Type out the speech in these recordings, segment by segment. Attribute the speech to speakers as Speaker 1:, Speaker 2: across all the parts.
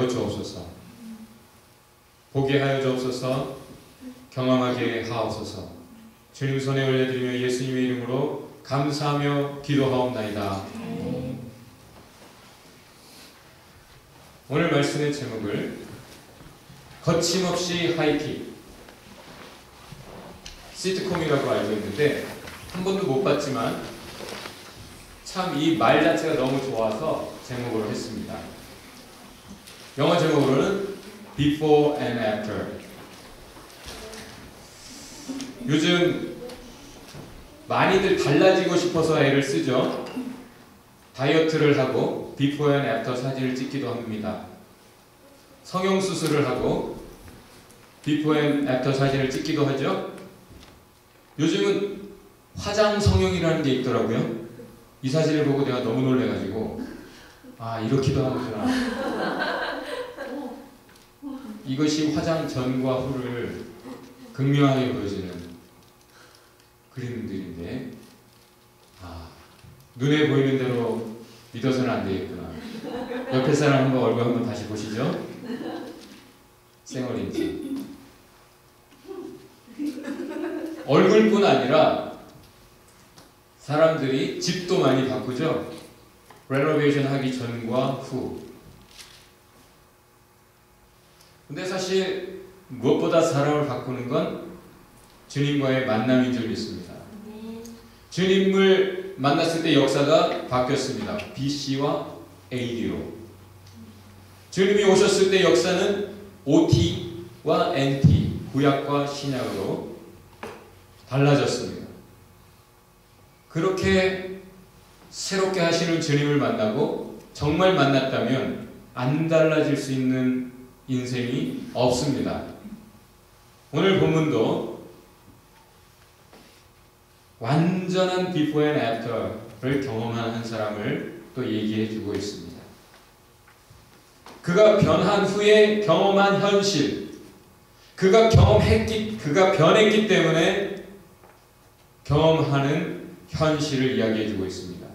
Speaker 1: 주옵소서. 보게 하여 주옵소서. 경험하게 하옵소서. 주님 손에 올려드리며 예수님의 이름으로 감사하며 기도하옵나이다. 오늘 말씀의 제목을 거침없이 하이킥, 시트콤이라고 알고 있는데 한 번도 못 봤지만 참 이 말 자체가 너무 좋아서 제목으로 했습니다. 영어 제목으로는 Before and After. 요즘 많이들 달라지고 싶어서 애를 쓰죠. 다이어트를 하고 Before and After 사진을 찍기도 합니다. 성형수술을 하고 Before and After 사진을 찍기도 하죠. 요즘은 화장 성형이라는 게 있더라고요. 이 사진을 보고 내가 너무 놀래가지고 아, 이렇게도 하는구나. 이것이 화장 전과 후를 극명하게 보여주는 그림들인데 아, 눈에 보이는 대로 믿어서는 안 되겠구나. 옆에 사람 한번 얼굴 한번 다시 보시죠. 쌩얼인지. 얼굴뿐 아니라 사람들이 집도 많이 바꾸죠. 레노베이션 하기 전과 후. 근데 사실 무엇보다 사람을 바꾸는 건 주님과의 만남인 줄 믿습니다. 주님을 만났을 때 역사가 바뀌었습니다. BC와 AD로. 주님이 오셨을 때 역사는 OT와 NT, 구약과 신약으로 달라졌습니다. 그렇게 새롭게 하시는 주님을 만나고 정말 만났다면 안 달라질 수 있는 인생이 없습니다. 오늘 본문도 완전한 Before and After를 경험한 한 사람을 또 얘기해 주고 있습니다. 그가 변한 후에 경험한 현실, 그가 변했기 때문에 경험하는 현실을 이야기해 주고 있습니다.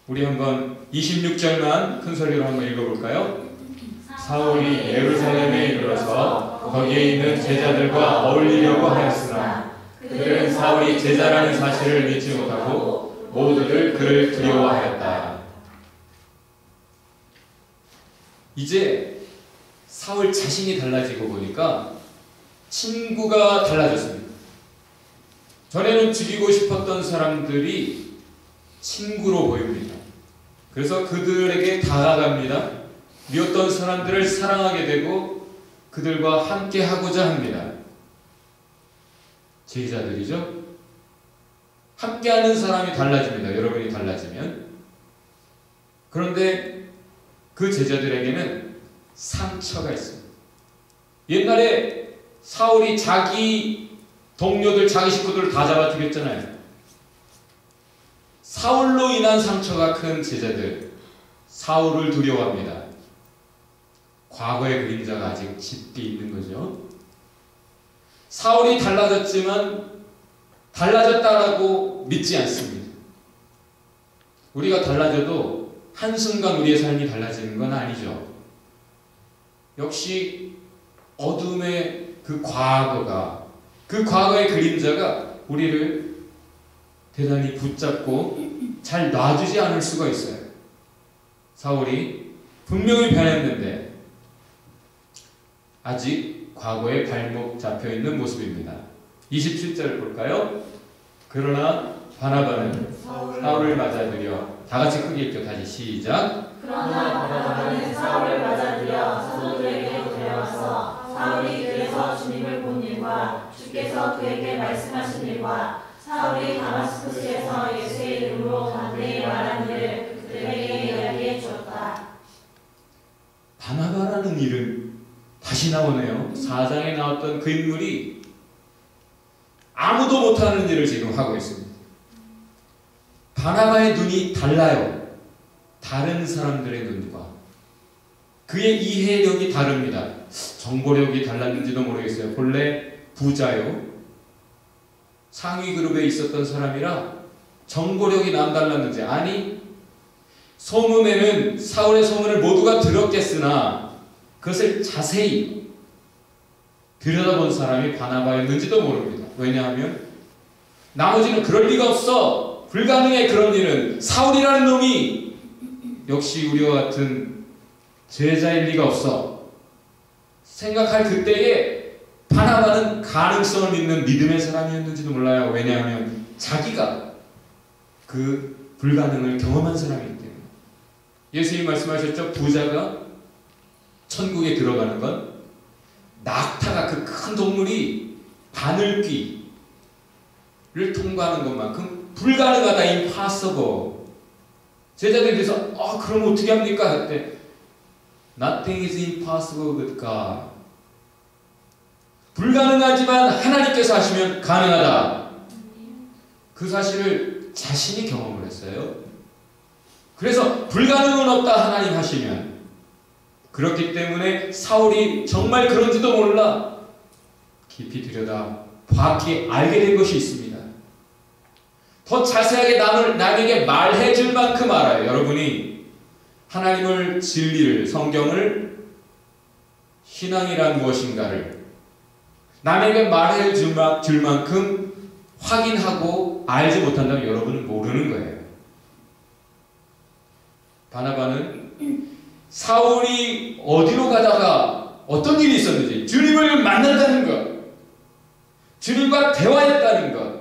Speaker 1: 우리 한번 26절만 큰 소리로 한번 읽어볼까요? 사울이 예루살렘에 이르러서 거기에 있는 제자들과 어울리려고 하였으나 그들은 사울이 제자라는 사실을 믿지 못하고 모두들 그를 두려워하였다. 이제 사울 자신이 달라지고 보니까 친구가 달라졌습니다. 전에는 죽이고 싶었던 사람들이 친구로 보입니다. 그래서 그들에게 다가갑니다. 미웠던 사람들을 사랑하게 되고 그들과 함께 하고자 합니다. 제자들이죠. 함께하는 사람이 달라집니다. 여러분이 달라지면. 그런데 그 제자들에게는 상처가 있습니다. 옛날에 사울이 자기 동료들, 자기 식구들을 다 잡아 죽였잖아요. 사울로 인한 상처가 큰 제자들, 사울을 두려워합니다. 과거의 그림자가 아직 짙게 있는 거죠. 사울이 달라졌지만 달라졌다라고 믿지 않습니다. 우리가 달라져도 한순간 우리의 삶이 달라지는 건 아니죠. 역시 어둠의 그 과거의 그림자가 우리를 대단히 붙잡고 잘 놔주지 않을 수가 있어요. 사울이 분명히 변했는데 아직 과거에 발목 잡혀있는 모습입니다. 27절 볼까요? 그러나 바나바는 사울을 맞아들여, 다 같이 크게 읽죠. 다시 시작.
Speaker 2: 그러나 바나바는 사울을 맞아들여 사도들에게로 데려와서 사울이 그에서 주님을 본 일과 주께서 그에게 말씀하신 일과 사울이 다마스쿠스에서 예수의 이름으로 담대히 말한 일을 그들에게 이야기해 주었다.
Speaker 1: 바나바라는 이름 다시 나오네요. 4장에 나왔던 그 인물이 아무도 못하는 일을 지금 하고 있습니다. 바나바의 눈이 달라요. 다른 사람들의 눈과. 그의 이해력이 다릅니다. 정보력이 달랐는지도 모르겠어요. 본래 부자요. 상위 그룹에 있었던 사람이라 정보력이 남달랐는지, 아니 소문에는 사울의 소문을 모두가 들었겠으나 그것을 자세히 들여다본 사람이 바나바였는지도 모릅니다. 왜냐하면 나머지는 그럴 리가 없어, 불가능해, 그런 일은, 사울이라는 놈이 역시 우리와 같은 제자일 리가 없어 생각할 그때에 바나바는 가능성을 믿는 믿음의 사람이었는지도 몰라요. 왜냐하면 자기가 그 불가능을 경험한 사람이기 때문에. 예수님 말씀하셨죠. 부자가 천국에 들어가는 건 낙타가, 그 큰 동물이 바늘귀를 통과하는 것만큼 불가능하다. impossible. 제자들이 그래서 그럼 어떻게 합니까? 그때 Nothing is impossible with God. 불가능하지만 하나님께서 하시면 가능하다. 그 사실을 자신이 경험을 했어요. 그래서 불가능은 없다, 하나님 하시면. 그렇기 때문에 사울이 정말 그런지도 몰라 깊이 들여다 봤기에 알게 된 것이 있습니다. 더 자세하게 남에게 말해줄 만큼 알아요. 여러분이 하나님을, 진리를, 성경을, 신앙이란 무엇인가를 남에게 말해줄 만큼 확인하고 알지 못한다면 여러분은 모르는 거예요. 바나바는 사울이 어디로 가다가 어떤 일이 있었는지, 주님을 만난다는 것, 주님과 대화했다는 것,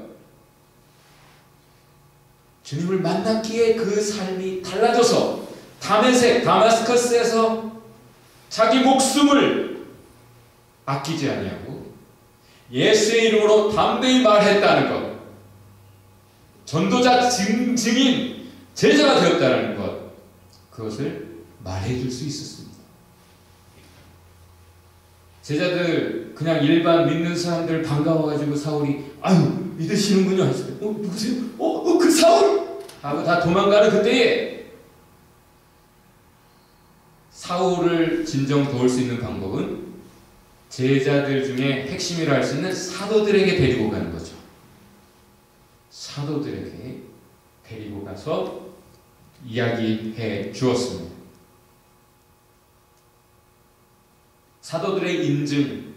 Speaker 1: 주님을 만났기에 그 삶이 달라져서 다마스커스에서 자기 목숨을 아끼지 아니하고 예수의 이름으로 담대히 말했다는 것, 전도자 증인 제자가 되었다는 것, 그것을 말해줄 수 있었습니다. 제자들, 그냥 일반 믿는 사람들 반가워가지고 사울이 믿으시는군요 하시죠. 누구세요? 그 사울! 하고 다 도망가는 그때에 사울을 진정 도울 수 있는 방법은 제자들 중에 핵심이라 할 수 있는 사도들에게 데리고 가는 거죠. 사도들에게 데리고 가서 이야기해 주었습니다. 사도들의 인증,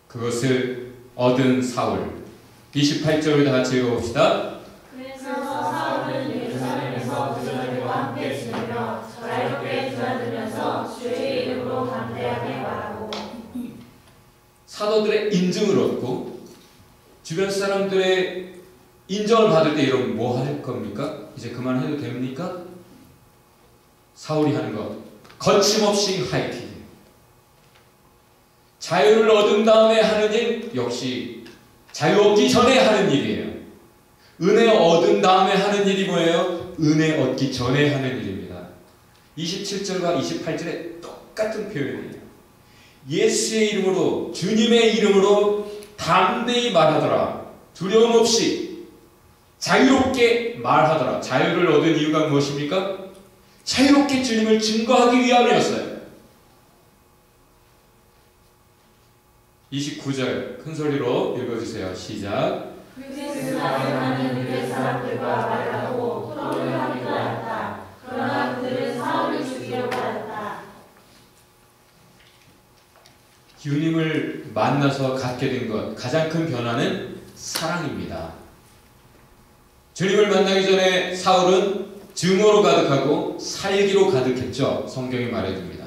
Speaker 1: 그것을 얻은 사울. 28절을 다 같이 읽어봅시다.
Speaker 2: 그래서 사울은 예루살렘에서 그들과 함께 지내며 자유롭게 드나들면서 주의 이름으로 담대하게 말하고.
Speaker 1: 사도들의 인증을 얻고 주변 사람들의 인정을 받을 때 이러면 뭐 할 겁니까? 이제 그만해도 됩니까? 사울이 하는 것, 거침없이 하이킹. 자유를 얻은 다음에 하는 일 역시 자유 얻기 전에 하는 일이에요. 은혜 얻은 다음에 하는 일이 뭐예요? 은혜 얻기 전에 하는 일입니다. 27절과 28절에 똑같은 표현이에요. 예수의 이름으로, 주님의 이름으로 담대히 말하더라. 두려움 없이 자유롭게 말하더라. 자유를 얻은 이유가 무엇입니까? 자유롭게 주님을 증거하기 위함이었어요. 29절 큰 소리로 읽어주세요. 시작.
Speaker 2: 하는 유대 사람들과 말하고 토론을 하기도 하였다. 그러나 그들은 사울을 죽이려고 하였다.
Speaker 1: 주님을 만나서 갖게 된 것, 가장 큰 변화는 사랑입니다. 주님을 만나기 전에 사울은 증오로 가득하고 살기로 가득했죠. 성경이 말해줍니다.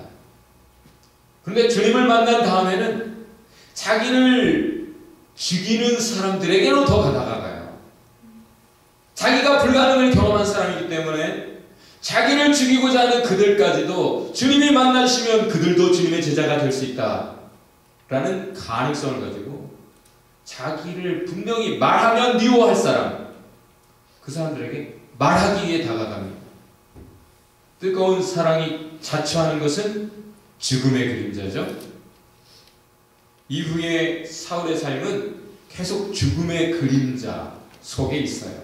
Speaker 1: 그런데 주님을 만난 다음에는 자기를 죽이는 사람들에게로 더 다가가요. 자기가 불가능을 경험한 사람이기 때문에 자기를 죽이고자 하는 그들까지도 주님이 만나시면 그들도 주님의 제자가 될 수 있다라는 가능성을 가지고 자기를 분명히 말하면 미워할 사람, 그 사람들에게 말하기 위해 다가갑니다. 뜨거운 사랑이 자초하는 것은 죽음의 그림자죠. 이후에 사울의 삶은 계속 죽음의 그림자 속에 있어요.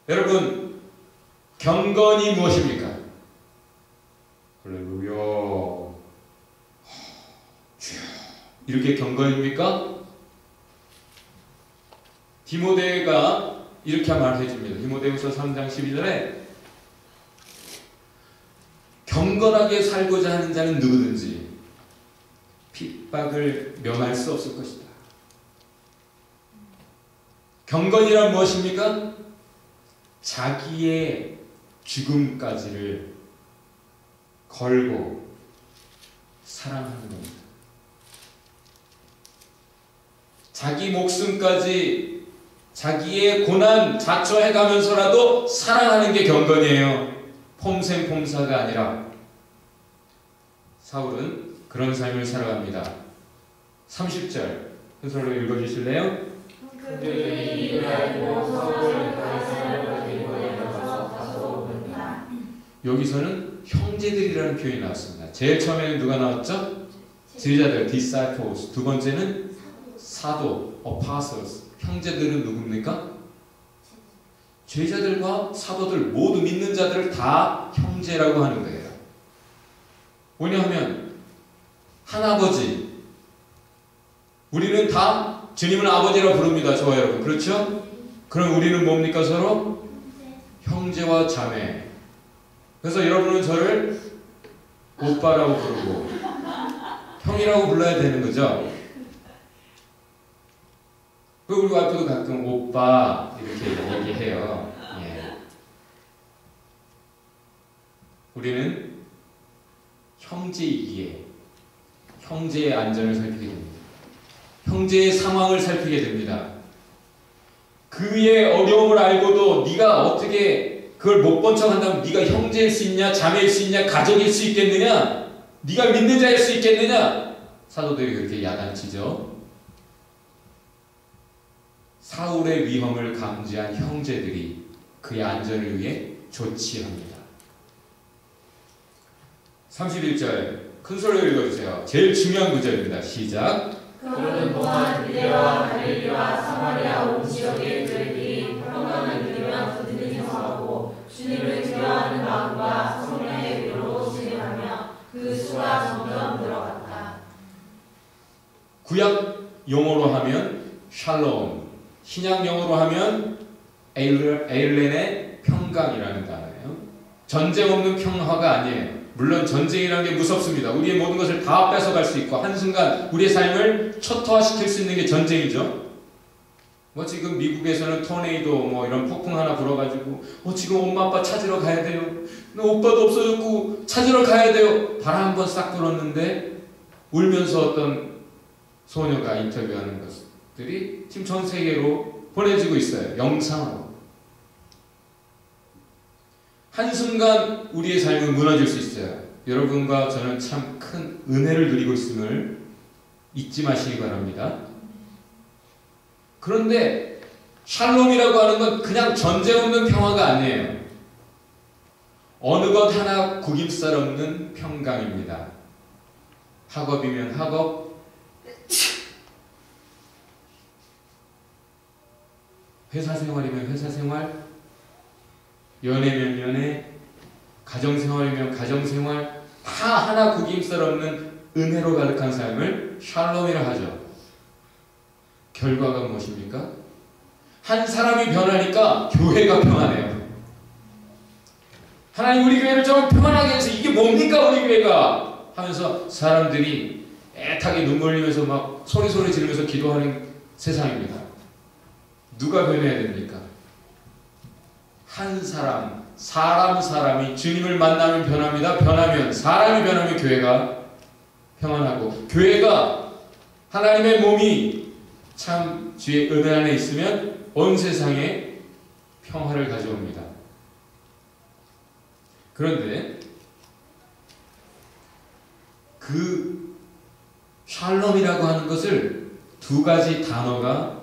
Speaker 1: 여러분, 경건이 무엇입니까? 할렐루야. 이렇게 경건입니까? 디모데가 이렇게 말해 줍니다. 디모데후서 3장 12절에 경건하게 살고자 하는 자는 누구든지 핍박을 면할 수 없을 것이다. 경건이란 무엇입니까? 자기의 죽음까지를 걸고 사랑하는 겁니다. 자기 목숨까지 자기의 고난 자초해가면서라도 사랑하는 게 경건이에요. 폼생폼사가 아니라. 사울은 그런 삶을 살아갑니다. 30절 흔설로 읽어주실래요?
Speaker 2: 그들이 이를 알고 사울을 가이사랴로 데리고 내려가서 다소로 보냅니다.
Speaker 1: 여기서는 형제들이라는 표현이 나왔습니다. 제일 처음에는 누가 나왔죠? 제자들, disciples. 두 번째는 사도, apostles. 형제들은 누굽니까? 제자들과 사도들 모두 믿는 자들을 다 형제라고 하는 거예요. 왜냐하면 한 아버지, 우리는 다 주님을 아버지라고 부릅니다. 저와 여러분, 그렇죠? 그럼 우리는 뭡니까? 서로 형제와 자매. 그래서 여러분은 저를 오빠라고 부르고 형이라고 불러야 되는 거죠. 그리고 우리 와이프도 가끔 오빠 이렇게 얘기해요. 예. 우리는 형제이기에 형제의 안전을 살피게 됩니다. 형제의 상황을 살피게 됩니다. 그의 어려움을 알고도 네가 어떻게 그걸 못 본 척한다면 네가 형제일 수 있냐, 자매일 수 있냐, 가족일 수 있겠느냐, 네가 믿는 자일 수 있겠느냐. 사도들이 그렇게 야단치죠. 사울의 위험을 감지한 형제들이 그의 안전을 위해 조치합니다. 31절 큰 소리로 읽어주세요. 제일 중요한 구절입니다. 시작.
Speaker 2: 그러는 동안 유대와 갈릴리와 사마리아 온 지역의 교회들이 평강을 누리며 그들이 성하고 주님을 두려워하는 마음과 성령의 위로로 진행하며 그 수가 점점 늘어갔다.
Speaker 1: 구약 용어로 하면 샬롬, 신약 용어로 하면 에일렌의 평강이라는 단어예요. 전쟁 없는 평화가 아니에요. 물론 전쟁이라는 게 무섭습니다. 우리의 모든 것을 다 뺏어갈 수 있고 한순간 우리의 삶을 초토화시킬 수 있는 게 전쟁이죠. 뭐 지금 미국에서는 토네이도 뭐 이런 폭풍 하나 불어가지고 지금 엄마 아빠 찾으러 가야 돼요. 오빠도 없어졌고 찾으러 가야 돼요. 바람 한번 싹 불었는데 울면서 어떤 소녀가 인터뷰하는 것들이 지금 전 세계로 보내지고 있어요. 영상으로. 한순간 우리의 삶은 무너질 수 있어요. 여러분과 저는 참 큰 은혜를 누리고 있음을 잊지 마시기 바랍니다. 그런데 샬롬이라고 하는 건 그냥 전쟁 없는 평화가 아니에요. 어느 것 하나 구김살 없는 평강입니다. 학업이면 학업, 회사 생활이면 회사 생활, 연애면 연애, 가정생활이면 가정생활, 다 하나 구김살 없는 은혜로 가득한 삶을 샬롬이라 하죠. 결과가 무엇입니까? 한 사람이 변하니까 교회가 평안해요. 하나님 우리 교회를 좀 평안하게 해서 이게 뭡니까 우리 교회가 하면서 사람들이 애타게 눈물 흘리면서 막 소리 지르면서 기도하는 세상입니다. 누가 변해야 됩니까? 한 사람이 주님을 만나면 변합니다. 사람이 변하면 교회가 평안하고, 교회가 하나님의 몸이 참 주의 은혜 안에 있으면 온 세상에 평화를 가져옵니다. 그런데 그 샬롬이라고 하는 것을 두 가지 단어가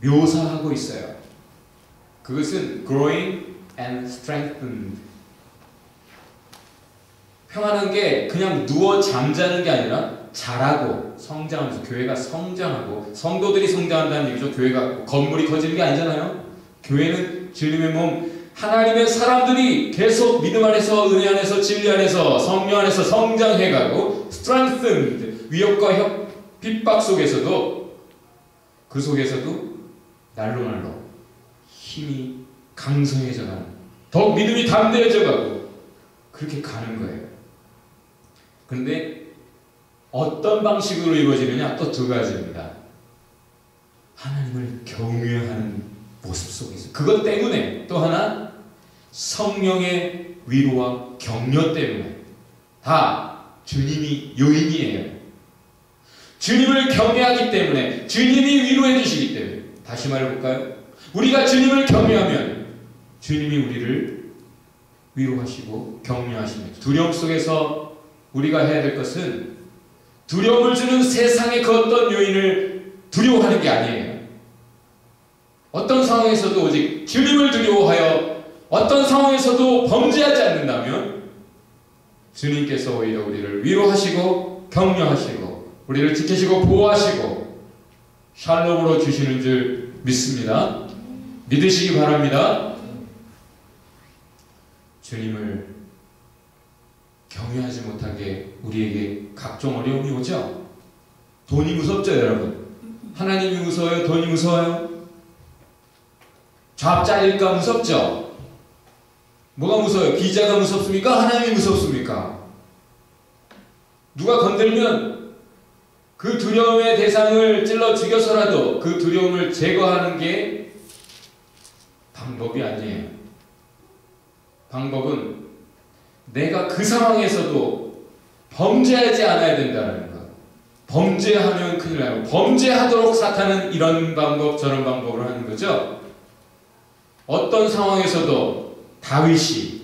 Speaker 1: 묘사하고 있어요. 그것은 growing and strengthened. 평안한 게 그냥 누워 잠자는 게 아니라 자라고 성장하면서, 교회가 성장하고 성도들이 성장한다는 얘기죠. 교회가 건물이 커지는 게 아니잖아요. 교회는 주님의 몸, 하나님의 사람들이 계속 믿음 안에서, 은혜 안에서, 진리 안에서, 성령 안에서 성장해가고 strengthened, 위협과 핍박 속에서도, 그 속에서도 날로 힘이 강성해져 가는, 더욱 믿음이 담대해져 가고 그렇게 가는 거예요. 그런데 어떤 방식으로 이루어지느냐? 또 두 가지입니다. 하나님을 경외하는 모습 속에서, 그것 때문에, 또 하나 성령의 위로와 격려 때문에, 다 주님이 요인이에요. 주님을 경외하기 때문에, 주님이 위로해 주시기 때문에. 다시 말해볼까요? 우리가 주님을 경외하면 주님이 우리를 위로하시고 격려하십니다. 두려움 속에서 우리가 해야 될 것은 두려움을 주는 세상의 그 어떤 요인을 두려워하는 게 아니에요. 어떤 상황에서도 오직 주님을 두려워하여 어떤 상황에서도 범죄하지 않는다면 주님께서 오히려 우리를 위로하시고 격려하시고 우리를 지키시고 보호하시고 샬롬으로 주시는 줄 믿습니다. 믿으시기 바랍니다. 주님을 경외하지 못하게 우리에게 각종 어려움이 오죠. 돈이 무섭죠, 여러분? 하나님이 무서워요? 돈이 무서워요? 잡짜일까 무섭죠? 뭐가 무서워요? 비자가 무섭습니까? 하나님이 무섭습니까? 누가 건들면 그 두려움의 대상을 찔러 죽여서라도 그 두려움을 제거하는 게 방법이 아니에요. 방법은 내가 그 상황에서도 범죄하지 않아야 된다는 것. 범죄하면 큰일 나요. 범죄하도록 사탄은 이런 방법 저런 방법을 하는 거죠. 어떤 상황에서도 다윗이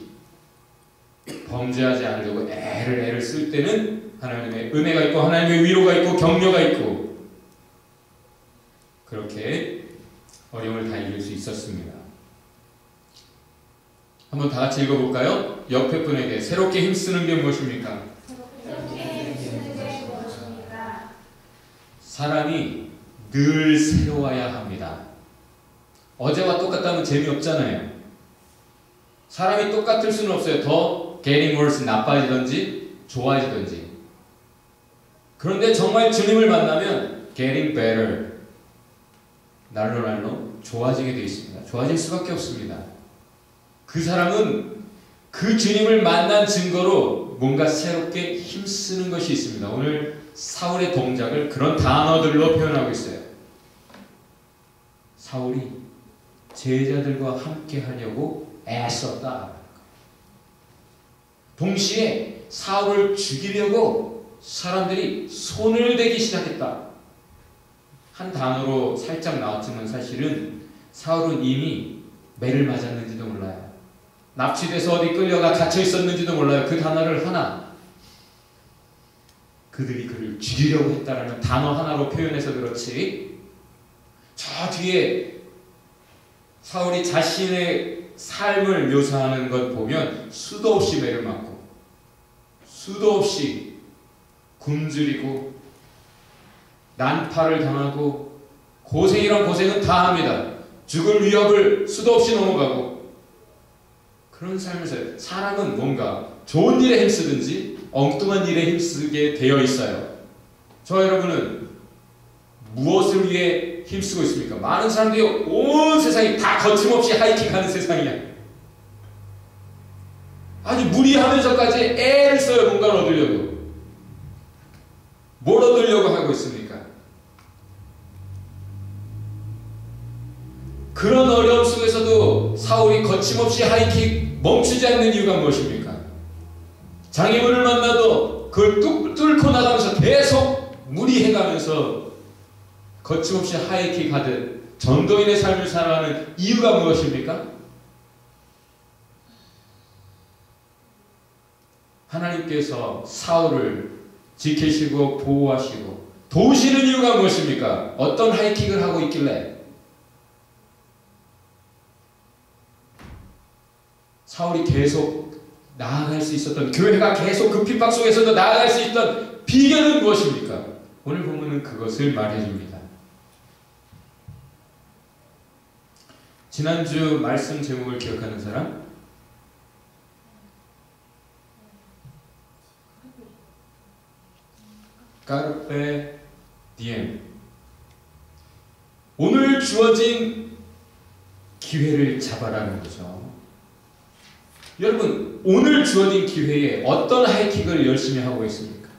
Speaker 1: 범죄하지 않으려고 애를 쓸 때는 하나님의 은혜가 있고 하나님의 위로가 있고 격려가 있고 그렇게 어려움을 다 이길 수 있었습니다. 한번 다 같이 읽어볼까요? 옆에 분에게 새롭게 힘쓰는 게 무엇입니까? 사람이 늘 새로워야 합니다. 어제와 똑같다면 재미없잖아요. 사람이 똑같을 수는 없어요. 더 getting worse, 나빠지든지 좋아지든지. 그런데 정말 주님을 만나면 getting better, 날로 좋아지게 되어 있습니다. 좋아질 수밖에 없습니다. 그 사람은 그 주님을 만난 증거로 뭔가 새롭게 힘쓰는 것이 있습니다. 오늘 사울의 동작을 그런 단어들로 표현하고 있어요. 사울이 제자들과 함께 하려고 애썼다. 동시에 사울을 죽이려고 사람들이 손을 대기 시작했다. 한 단어로 살짝 나왔지만 사실은 사울은 이미 매를 맞았는지도 몰라요. 납치돼서 어디 끌려가 갇혀 있었는지도 몰라요. 그 단어를 하나, 그들이 그를 죽이려고 했다라는 단어 하나로 표현해서 그렇지, 저 뒤에 사울이 자신의 삶을 묘사하는 것 보면 수도 없이 매를 맞고 수도 없이 굶주리고 난파를 당하고 고생이란 고생은 다 합니다. 죽을 위협을 수도 없이 넘어가고 그런 삶을 살아요. 사람은 뭔가 좋은 일에 힘쓰든지 엉뚱한 일에 힘쓰게 되어 있어요. 저 여러분은 무엇을 위해 힘쓰고 있습니까? 많은 사람들이 온 세상이 다 거침없이 하이킹하는 세상이야. 아니 무리하면서까지 애를 써요. 뭔가를 얻으려고. 뭘 얻으려고 하고 있습니까? 그런 어려움 속에서도 사울이 거침없이 하이킥 멈추지 않는 이유가 무엇입니까? 장애물을 만나도 그걸 뚫고 나가면서 계속 무리해가면서 거침없이 하이킥 하듯 전도인의 삶을 살아가는 이유가 무엇입니까? 하나님께서 사울을 지키시고 보호하시고 도우시는 이유가 무엇입니까? 어떤 하이킥을 하고 있길래? 사울이 계속 나아갈 수 있었던, 교회가 계속 그 핍박 속에서도 나아갈 수 있던 비결은 무엇입니까? 오늘 본문은 그것을 말해줍니다. 지난주 말씀 제목을 기억하는 사람? 까르페 디엠. 오늘 주어진 기회를 잡아라는 거죠. 여러분, 오늘 주어진 기회에 어떤 하이킥을 열심히 하고 있습니까?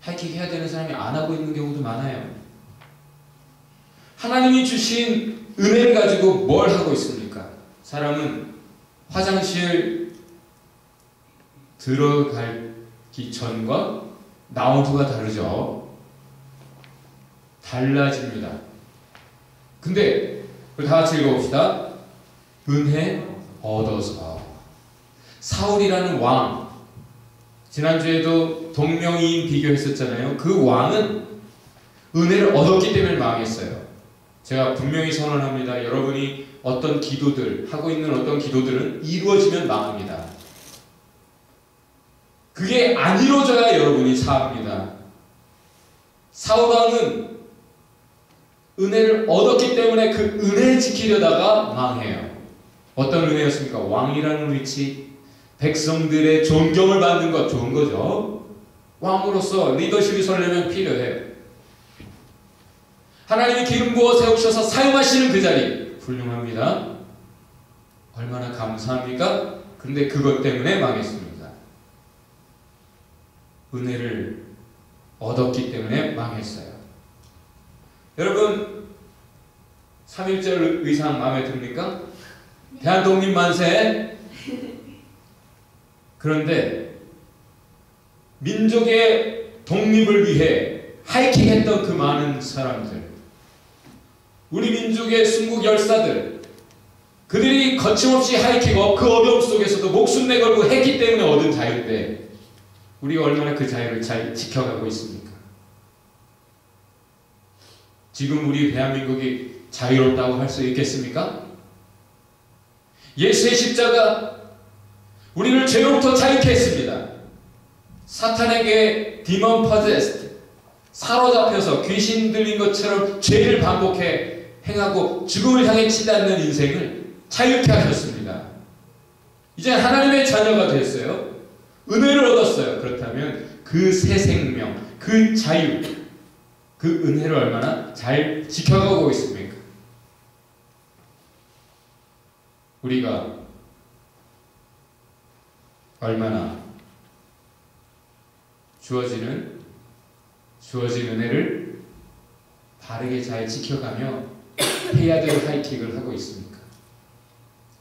Speaker 1: 하이킥 해야 되는 사람이 안 하고 있는 경우도 많아요. 하나님이 주신 은혜를 가지고 뭘 하고 있습니까? 사람은 화장실 들어가기 전과 나온 후가 다르죠. 달라집니다. 근데 다 같이 읽어봅시다. 은혜 얻어서. 사울이라는 왕, 지난주에도 동명이인 비교했었잖아요. 그 왕은 은혜를 얻었기 때문에 망했어요. 제가 분명히 선언합니다. 여러분이 어떤 기도들, 하고 있는 어떤 기도들은 이루어지면 망합니다. 그게 안 이루어져야 여러분이 사합니다. 사울왕은 은혜를 얻었기 때문에 그 은혜를 지키려다가 망해요. 어떤 은혜였습니까? 왕이라는 위치, 백성들의 존경을 받는 것, 좋은 거죠. 왕으로서 리더십이 서려면 필요해요. 하나님이 기름 부어 세우셔서 사용하시는 그 자리, 훌륭합니다. 얼마나 감사합니까? 근데 그것 때문에 망했습니다. 은혜를 얻었기 때문에 망했어요. 여러분, 3.1절 의상 마음에 듭니까? 대한독립 만세! 그런데 민족의 독립을 위해 하이킹했던 그 많은 사람들, 우리 민족의 순국 열사들, 그들이 거침없이 하이킥하고 그 어려움 속에서도 목숨 내걸고 했기 때문에 얻은 자유인데 우리가 얼마나 그 자유를 잘 지켜가고 있습니까? 지금 우리 대한민국이 자유롭다고 할 수 있겠습니까? 예수의 십자가 우리를 죄로부터 자유케 했습니다. 사탄에게 디몬 퍼제스트, 사로잡혀서 귀신 들린 것처럼 죄를 반복해 행하고 죽음을 향해 치닫는 인생을 자유케 하셨습니다. 이제 하나님의 자녀가 됐어요. 은혜를 얻었어요. 그렇다면 그 새 생명, 그 자유, 그 은혜를 얼마나 잘 지켜가고 있습니까? 우리가 얼마나 주어진 은혜를 바르게 잘 지켜가며 해야 될 하이킥을 하고 있습니까?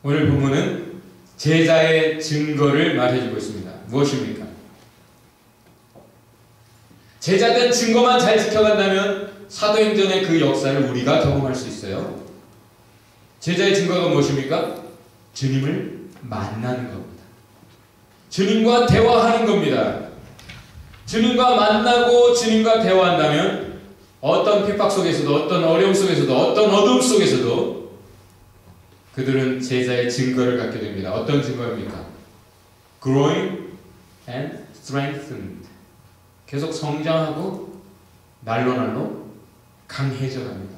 Speaker 1: 오늘 본문은 제자의 증거를 말해주고 있습니다. 무엇입니까? 제자된 증거만 잘 지켜간다면 사도행전의 그 역사를 우리가 경험할 수 있어요. 제자의 증거가 무엇입니까? 주님을 만나는 겁니다. 주님과 대화하는 겁니다. 주님과 만나고 주님과 대화한다면 어떤 핍박 속에서도, 어떤 어려움 속에서도, 어떤 어둠 속에서도 그들은 제자의 증거를 갖게 됩니다. 어떤 증거입니까? Growing and strengthened. 계속 성장하고 날로 강해져 갑니다.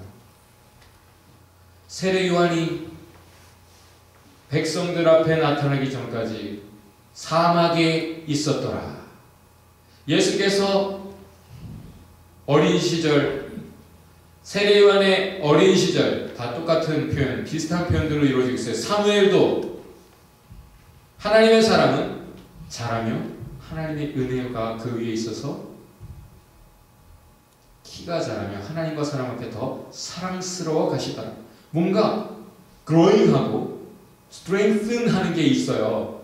Speaker 1: 세례 요한이 백성들 앞에 나타나기 전까지 사막에 있었더라. 예수께서 어린 시절, 세례 요한의 어린 시절, 다 똑같은 표현, 비슷한 표현들로 이루어지고 있어요. 사무엘도 하나님의 사람은 자라며 하나님의 은혜가 그 위에 있어서 키가 자라며 하나님과 사람 앞에 더 사랑스러워 가시더라. 뭔가 growing하고 strengthen하는 게 있어요.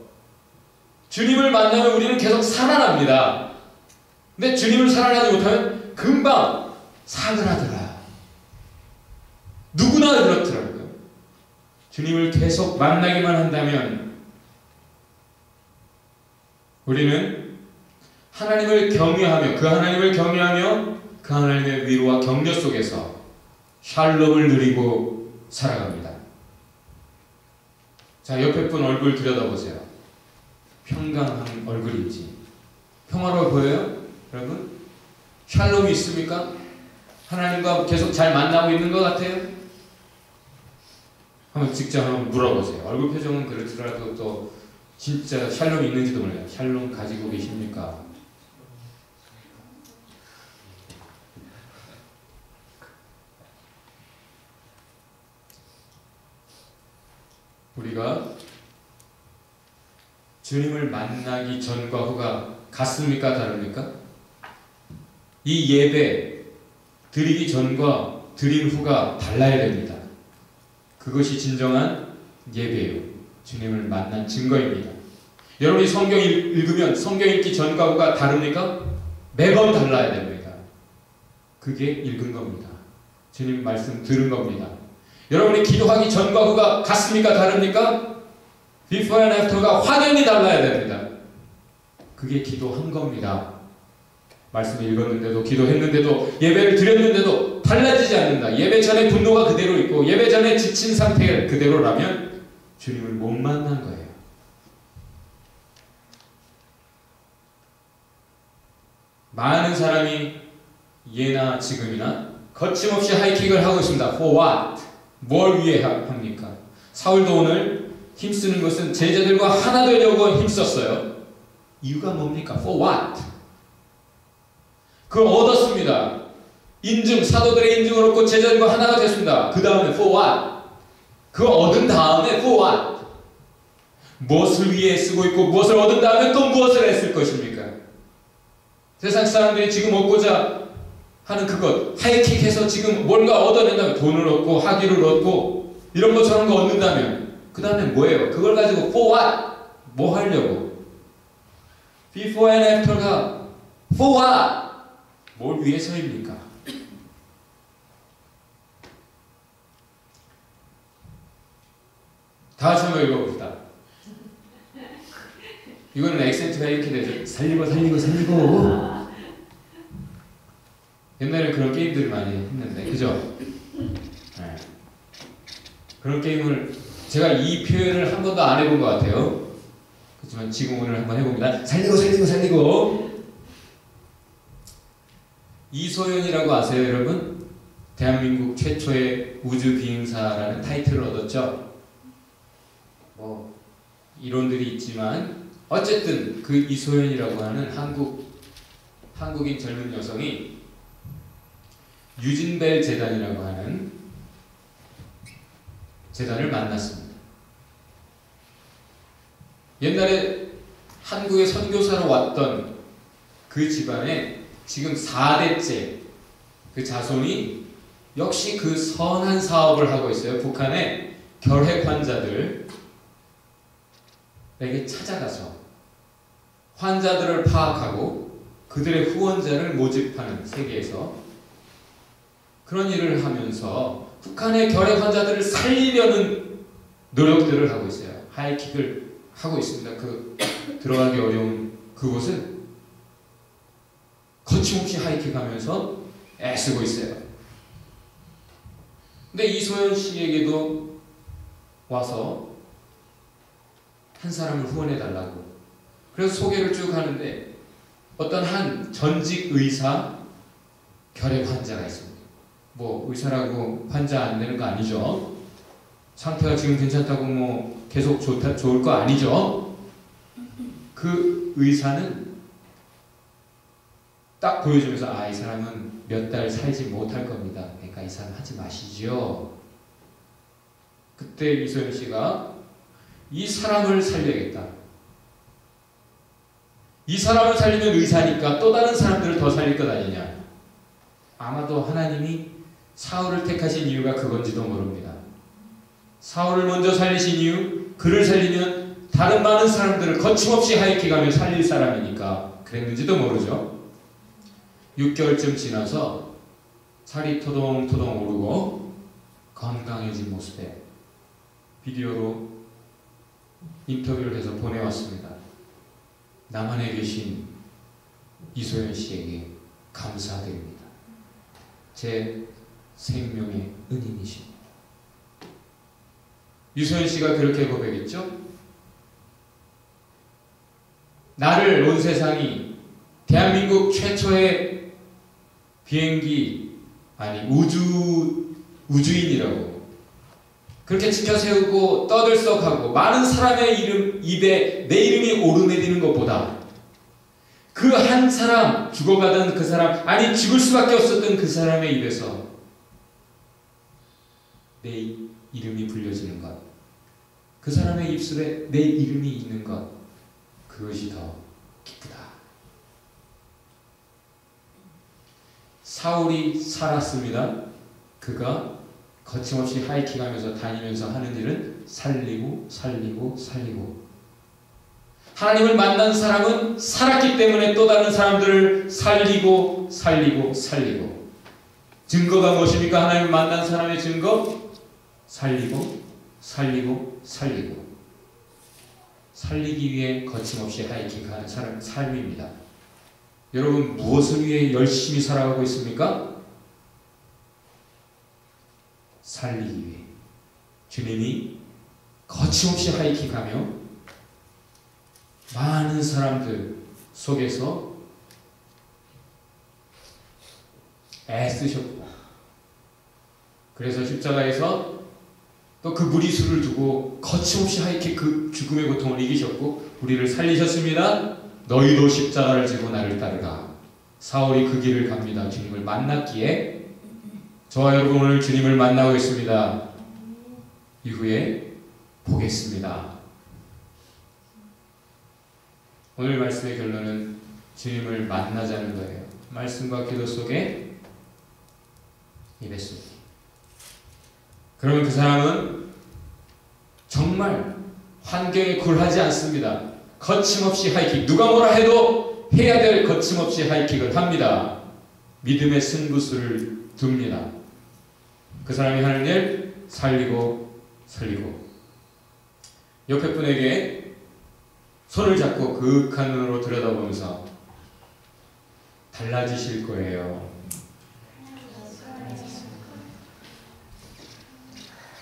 Speaker 1: 주님을 만나면 우리는 계속 살아납니다. 근데 주님을 살아나지 못하면 금방 사그라들어요. 누구나 그렇더라고요. 주님을 계속 만나기만 한다면 우리는 하나님을 경외하며 그 하나님의 위로와 격려 속에서 샬롬을 누리고 살아갑니다. 자, 옆에 분 얼굴 들여다보세요. 평강한 얼굴인지 평화로워 보여요? 여러분? 샬롬이 있습니까? 하나님과 계속 잘 만나고 있는 것 같아요? 한번 직접 한번 물어보세요. 얼굴 표정은 그렇더라도 또 진짜 샬롬이 있는지도 몰라요. 샬롬 가지고 계십니까? 우리가 주님을 만나기 전과 후가 같습니까? 다릅니까? 이 예배 드리기 전과 드린 후가 달라야 됩니다. 그것이 진정한 예배예요. 주님을 만난 증거입니다. 여러분이 성경 읽으면 성경 읽기 전과 후가 다릅니까? 매번 달라야 됩니다. 그게 읽은 겁니다. 주님 말씀 들은 겁니다. 여러분이 기도하기 전과 후가 같습니까? 다릅니까? Before and after가 확연히 달라야 됩니다. 그게 기도한 겁니다. 말씀 읽었는데도 기도했는데도 예배를 드렸는데도 달라지지 않는다. 예배 전에 분노가 그대로 있고 예배 전에 지친 상태 그대로라면 주님을 못 만난 거예요. 많은 사람이 예나 지금이나 거침없이 하이킥을 하고 있습니다. For what? 뭘 위해 합니까? 사울도 오늘 힘쓰는 것은 제자들과 하나 되려고 힘썼어요. 이유가 뭡니까? For what? 그걸 얻었습니다. 인증, 사도들의 인증을 얻고 제자들과 하나가 됐습니다. 그 다음에 for what? 그걸 얻은 다음에 for what? 무엇을 위해 쓰고 있고 무엇을 얻은 다음에 또 무엇을 했을 것입니까? 세상 사람들이 지금 얻고자 하는 그것, 하이킥해서 지금 뭔가 얻어낸다면 돈을 얻고 학위를 얻고 이런 거 저런 거 얻는다면 그 다음에 뭐예요? 그걸 가지고 for what? 뭐 하려고? Before and after가 for what? 뭘 위해서입니까? 다 같이 한번 읽어봅시다. 이거는 액센트가 이렇게 되죠. 살리고. 옛날에 그런 게임들을 많이 했는데, 그죠? 네. 그런 게임을 제가 이 표현을 한 번도 안 해본 것 같아요. 그렇지만 지금 오늘 한번 해봅니다. 살리고. 이소연이라고 아세요, 여러분? 대한민국 최초의 우주 비행사라는 타이틀을 얻었죠. 뭐 이론들이 있지만 어쨌든 그 이소연이라고 하는 한국인 젊은 여성이 유진벨 재단이라고 하는 재단을 만났습니다. 옛날에 한국에 선교사로 왔던 그 집안에 지금 4대째 그 자손이 역시 그 선한 사업을 하고 있어요. 북한의 결핵 환자들에게 찾아가서 환자들을 파악하고 그들의 후원자를 모집하는 세계에서 그런 일을 하면서 북한의 결핵 환자들을 살리려는 노력들을 하고 있어요. 하이킥을 하고 있습니다. 그 들어가기 어려운 그곳은 거침없이 하이킥하면서 애쓰고 있어요. 근데 이소연 씨에게도 와서 한 사람을 후원해달라고. 그래서 소개를 쭉 하는데 어떤 한 전직 의사 결핵 환자가 있습니다. 뭐 의사라고 환자 안 되는 거 아니죠? 상태가 지금 괜찮다고 뭐 계속 좋을 거 아니죠? 그 의사는 딱 보여주면서 이 사람은 몇 달 살지 못할 겁니다. 그러니까 이 사람 하지 마시죠. 그때 이소연 씨가 이 사람을 살려야겠다. 이 사람을 살리면 의사니까 또 다른 사람들을 더 살릴 것 아니냐. 아마도 하나님이 사울을 택하신 이유가 그건지도 모릅니다. 사울을 먼저 살리신 이유, 그를 살리면 다른 많은 사람들을 거침없이 하이킥하며 살릴 사람이니까 그랬는지도 모르죠. 6개월쯤 지나서 살이 토동토동 오르고 건강해진 모습에 비디오로 인터뷰를 해서 보내왔습니다. 남한에 계신 이소연 씨에게 감사드립니다. 제 생명의 은인이십니다. 이소연 씨가 그렇게 고백했죠. 나를 온 세상이 대한민국 최초의 비행기 우주인이라고 그렇게 지켜세우고 떠들썩하고 많은 사람의 입에 내 이름이 오르내리는 것보다 그 한 사람, 죽어가던 그 사람, 죽을 수밖에 없었던 그 사람의 입에서 내 이름이 불려지는 것, 그 사람의 입술에 내 이름이 있는 것, 그것이 더 기쁘다. 사울이 살았습니다. 그가 거침없이 하이킹하면서 다니면서 하는 일은 살리고 살리고 살리고. 하나님을 만난 사람은 살았기 때문에 또 다른 사람들을 살리고 살리고 살리고. 증거가 무엇입니까? 하나님을 만난 사람의 증거? 살리고 살리고 살리고. 살리기 위해 거침없이 하이킹하는 삶입니다. 여러분 무엇을 위해 열심히 살아가고 있습니까? 살리기 위해. 주님이 거침없이 하이킹하며 많은 사람들 속에서 애쓰셨고, 그래서 십자가에서 또 그 무리수를 두고 거침없이 하이킥 그 죽음의 고통을 이기셨고 우리를 살리셨습니다. 너희도 십자가를 지고 나를 따르라. 사울이 그 길을 갑니다. 주님을 만났기에 저와 여러분 오늘 주님을 만나고 있습니다. 이후에 보겠습니다. 오늘 말씀의 결론은 주님을 만나자는 거예요. 말씀과 기도 속에 예배 속에. 그러면 그 사람은 정말 환경에 굴하지 않습니다. 거침없이 하이킥. 누가 뭐라 해도 해야 될 거침없이 하이킥을 합니다. 믿음의 승부수를 둡니다. 그 사람이 하는 일 살리고 살리고. 옆에 분에게 손을 잡고 그윽한 눈으로 들여다보면서 달라지실 거예요.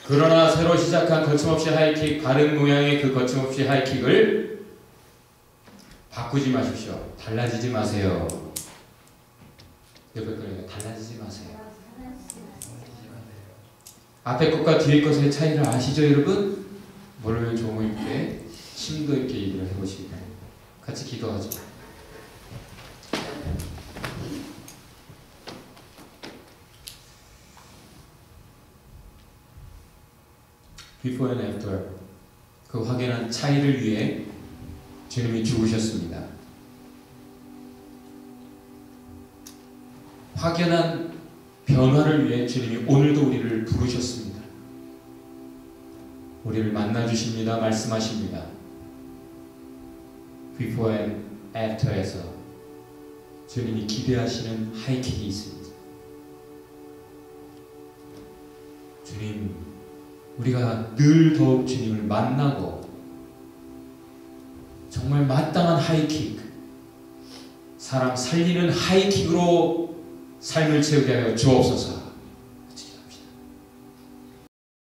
Speaker 1: 그러나 새로 시작한 거침없이 하이킥, 바른 모양의 그 거침없이 하이킥을 바꾸지 마십시오. 달라지지 마세요. 옆에 분에게 달라지지 마세요. 앞에 것과 뒤에 것의 차이를 아시죠, 여러분? 모르면 조모 있게 심도 있게 얘기를 해보시기 바랍니다. 같이 기도하죠. Before and after, 그 확연한 차이를 위해 주님이 죽으셨습니다. 확연한 변화를 위해 주님이 오늘도 우리를 부르셨습니다. 우리를 만나주십니다. 말씀하십니다. Before and after에서 주님이 기대하시는 하이킥이 있습니다. 주님, 우리가 늘 더욱 주님을 만나고 정말 마땅한 하이킥, 사람 살리는 하이킥으로 삶을 채우게 하여 주옵소서.